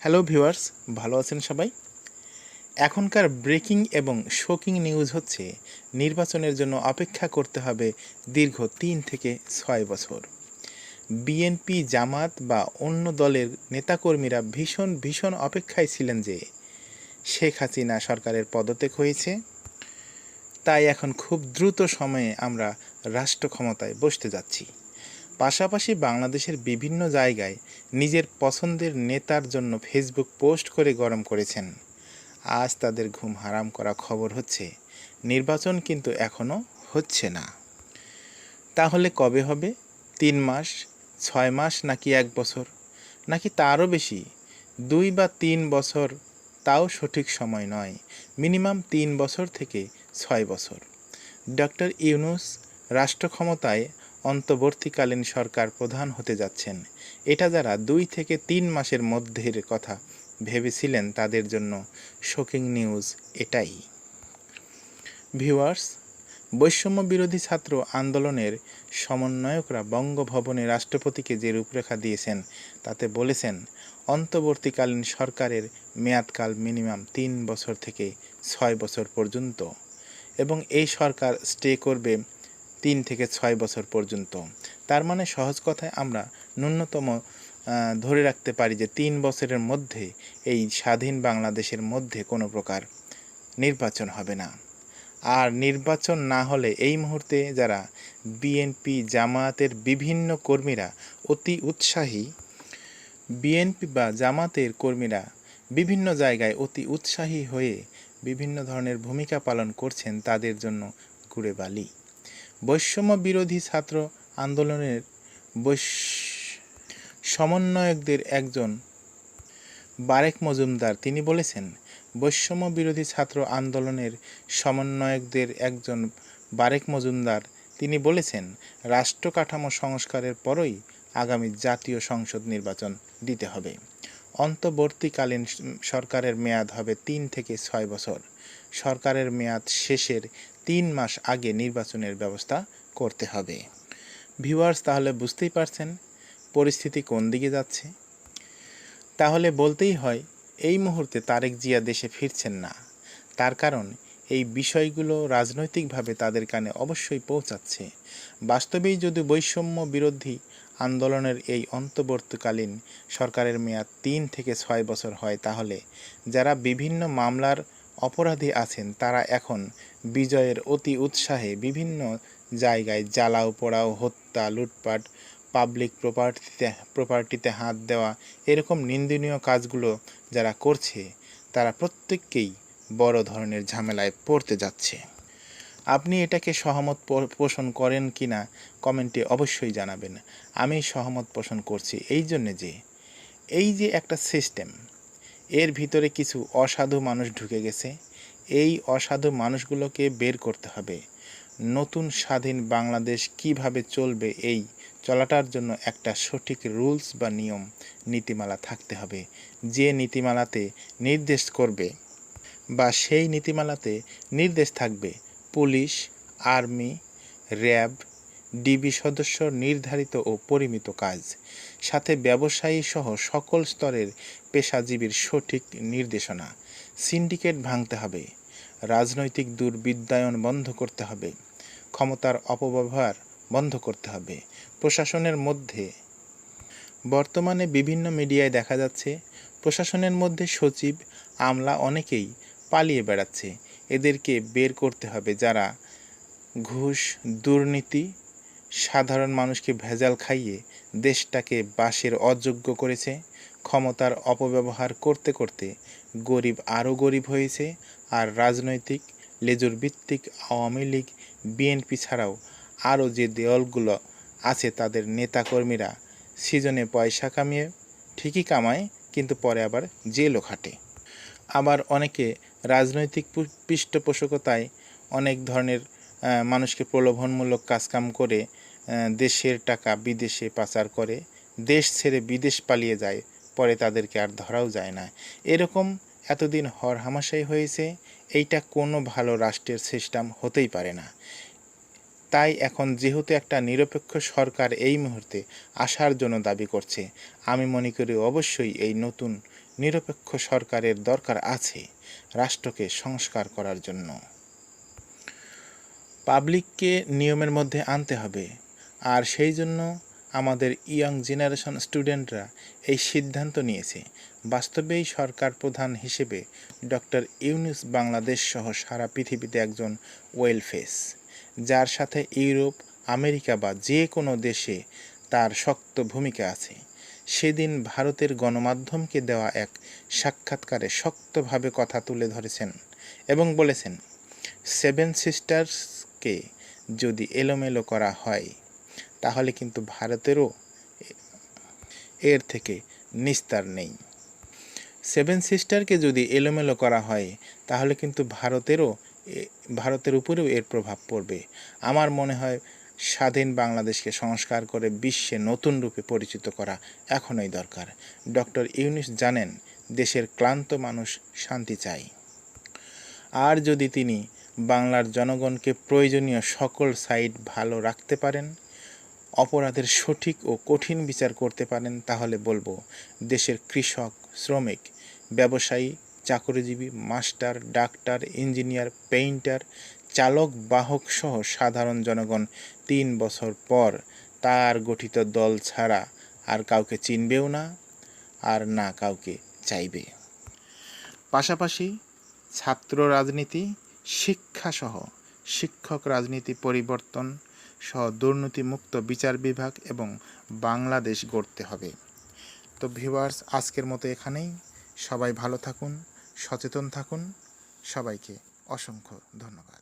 Hello viewers, ভালো আছেন সবাই? এখনকার ব্রেকিং এবং শকিং নিউজ হচ্ছে নির্বাচনের জন্য অপেক্ষা করতে হবে দীর্ঘ 3 থেকে 6 বছর। বিএনপি, জামাত বা অন্য দলের নেতাকর্মীরা ভীষণ অপেক্ষায় ছিলেন যে শেখ হাসিনা সরকারের পদত্যাগ হয়েছে, তাই এখন খুব দ্রুত সময়ে আমরা রাষ্ট্র ক্ষমতায় বসতে যাচ্ছি। পাশাপাশি বাংলাদেশের বিভিন্ন জায়গায় নিজের পছন্দের নেতার জন্য ফেসবুক পোস্ট করে গরম করেছেন। আজ তাদের ঘুম হারাম করা খবর হচ্ছে নির্বাচন কিন্তু এখনও হচ্ছে না। তাহলে কবে হবে? 3 মাস, 6 মাস, নাকি 1 বছর, নাকি তারও বেশি? 2 বা 3 বছর, তাও সঠিক সময় নয়। মিনিমাম 3 বছর থেকে 6 বছর। ডক্টর ইউনূস রাষ্ট্র ক্ষমতায় অন্তর্বর্তীকালীন সরকার প্রধান হতে যাচ্ছেন। এটা যারা 2 থেকে 3 মাসের মধ্যের কথা ভেবেছিলেন তাদের জন্য শকিং নিউজ এটাই। ভিউয়ার্স, বৈষম্য বিরোধী ছাত্র আন্দোলনের সমন্বয়করা বঙ্গভবনে রাষ্ট্রপতিকে যে রূপরেখা দিয়েছেন তাতে বলেছেন অন্তর্বর্তীকালীন সরকারের মেয়াদকাল মিনিমাম 3 বছর থেকে 6 বছর পর্যন্ত, এবং এই সরকার স্টে করবে 3 থেকে 6 বছর পর্যন্ত। তার মানে সহজ কথায় আমরা ন্যূনতম ধরে রাখতে পারি যে 3 বছরের মধ্যে এই স্বাধীন বাংলাদেশের মধ্যে কোনো প্রকার নির্বাচন হবে না। আর নির্বাচন না হলে এই মুহূর্তে যারা বিএনপি, জামায়াতের বিভিন্ন কর্মীরা অতি উৎসাহী, বিএনপি বা জামাতের কর্মীরা বিভিন্ন জায়গায় অতি উৎসাহী হয়ে বিভিন্ন ধরনের ভূমিকা পালন করছেন, তাদের জন্য ঘুরে বালি। বৈষম্য বিরোধী ছাত্র আন্দোলনের সমন্বয়কদের একজন বারেক মজুমদার তিনি বলেছেন, বৈষম্য বিরোধী ছাত্র আন্দোলনের সমন্বয়কদের একজন বারেক মজুমদার তিনি বলেছেন, রাষ্ট্র কাঠামো সংস্কারের পরই আগামী জাতীয় সংসদ নির্বাচন দিতে হবে। অন্তর্বর্তীকালীন সরকারের মেয়াদ হবে 3 থেকে 6 বছর। সরকারের মেয়াদ শেষের 3 মাস আগে নির্বাচনের ব্যবস্থা করতে হবে। ভিউয়ার্স, তাহলে বুঝতেই পারছেন পরিস্থিতি কোন দিকে যাচ্ছে। তাহলে বলতেই হয় এই মুহূর্তে তারেক জিয়া দেশে ফিরছেন না। তার কারণ এই বিষয়গুলো রাজনৈতিকভাবে তাদের কানে অবশ্যই পৌঁছাচ্ছে। বাস্তবেই যদি বৈষম্য বিরোধী আন্দোলনের এই অন্তর্বর্তীকালীন সরকারের মেয়াদ 3 থেকে 6 বছর হয়, তাহলে যারা বিভিন্ন মামলার অপরাধী আছেন তারা এখন বিজয়ের অতি উৎসাহে বিভিন্ন জায়গায় জ্বালাও পোড়াও, হত্যা, লুটপাট, পাবলিক প্রপার্টিতে হাত দেওয়া, এরকম নিন্দনীয় কাজগুলো যারা করছে তারা প্রত্যেককেই বড় ধরনের ঝামেলায় পড়তে যাচ্ছে। আপনি এটাকে সহমত পোষণ করেন কি না কমেন্টে অবশ্যই জানাবেন। আমি সহমত পোষণ করছি এই জন্যে যে এই যে একটা সিস্টেম, এর ভিতরে কিছু অসাধু মানুষ ঢুকে গেছে। এই অসাধু মানুষগুলোকে বের করতে হবে। নতুন স্বাধীন বাংলাদেশ কিভাবে চলবে, এই চলাটার জন্য একটা সঠিক রুলস বা নিয়ম নীতিমালা থাকতে হবে। যে নীতিমালাতে নির্দেশ করবে বা সেই নীতিমালাতে নির্দেশ থাকবে পুলিশ, আর্মি, র্যাব, ডিবি সদস্য নির্ধারিত ও পরিমিত কাজ, সাথে ব্যবসায়ী সহ সকল স্তরের পেশাজীবীর সঠিক নির্দেশনা। সিন্ডিকেট ভাঙতে হবে, রাজনৈতিক দুর্বৃত্তায়ন বন্ধ করতে হবে, ক্ষমতার অপব্যবহার বন্ধ করতে হবে। প্রশাসনের মধ্যে বর্তমানে বিভিন্ন মিডিয়ায় দেখা যাচ্ছে প্রশাসনের মধ্যে সচিব, আমলা অনেকেই পালিয়ে বেড়াচ্ছে। এদেরকে বের করতে হবে। যারা ঘুষ, দুর্নীতি, সাধারণ মানুষকে ভেজাল খাইয়ে দেশটাকে বাসের অযোগ্য করেছে, ক্ষমতার অপব্যবহার করতে করতে গরিব আরও গরিব হয়েছে। আর রাজনৈতিক লেজুর ভিত্তিক আওয়ামী লীগ, বিএনপি ছাড়াও আরও যে দলগুলো আছে তাদের নেতাকর্মীরা সিজনে পয়সা কামিয়ে ঠিকই কামায়, কিন্তু পরে আবার জেলও খাটে। আবার অনেকে রাজনৈতিক পৃষ্ঠপোষকতায় অনেক ধরনের মানুষকে প্রলোভনমূলক কাজকাম করে দেশের টাকা বিদেশে পাচার করে, দেশ ছেড়ে বিদেশ পালিয়ে যায়, পরে তাদেরকে আর ধরাও যায় না। এরকম এতদিন হরহামেশাই হয়েছে। এইটা কোনো ভালো রাষ্ট্রের সিস্টেম হতেই পারে না। তাই এখন যেহেতু একটা নিরপেক্ষ সরকার এই মুহূর্তে আসার জন্য দাবি করছে, আমি মনে করি অবশ্যই এই নতুন নিরপেক্ষ সরকারের দরকার আছে রাষ্ট্রকে সংস্কার করার জন্য। পাবলিককে নিয়মের মধ্যে আনতে হবে, আর সেই জন্য আমাদের ইয়াং জেনারেশন স্টুডেন্টরা এই সিদ্ধান্ত নিয়েছে। বাস্তবেই সরকার প্রধান হিসেবে ডক্টর ইউনূস বাংলাদেশ সহ সারা পৃথিবীতে একজন ওয়েল ফেস, যার সাথে ইউরোপ, আমেরিকা বা যে কোনো দেশে তার শক্ত ভূমিকা আছে। সেদিন ভারতের গণমাধ্যমকে দেওয়া এক সাক্ষাৎকারে শক্তভাবে কথা তুলে ধরেছেন এবং বলেছেন, 7 সিস্টার্সকে যদি এলোমেলো করা হয় তাহলে কিন্তু ভারতেরও এর থেকে নিস্তার নেই। 7 সিস্টারকে যদি এলোমেলো করা হয় তাহলে কিন্তু ভারতের উপরেও এর প্রভাব পড়বে। আমার মনে হয় স্বাধীন বাংলাদেশকে সংস্কার করে বিশ্বে নতুন রূপে পরিচিত করা এখনই দরকার। ডক্টর ইউনূস জানেন দেশের ক্লান্ত মানুষ শান্তি চায়। আর যদি তিনি বাংলার জনগণকে প্রয়োজনীয় সকল সাইড ভালো রাখতে পারেন, অপরাধের সঠিক ও কঠিন বিচার করতে পারেন, তাহলে বলবো দেশের কৃষক, শ্রমিক, ব্যবসায়ী, চাকরিজীবী, মাস্টার, ডাক্তার, ইঞ্জিনিয়ার, পেইন্টার, চালক, বাহক সহ সাধারণ জনগণ 3 বছর পর তার গঠিত দল ছাড়া আর কাউকে চিনবেও না, আর না কাউকে চাইবে। পাশাপাশি ছাত্র রাজনীতি, শিক্ষাসহ শিক্ষক রাজনীতি পরিবর্তন সহ দুর্নীতিমুক্ত বিচার বিভাগ এবং বাংলাদেশ গড়তে হবে। তো ভিউয়ার্স, আজকের মতো এখানেই। সবাই ভালো থাকুন, সচেতন থাকুন। সবাইকে অসংখ্য ধন্যবাদ।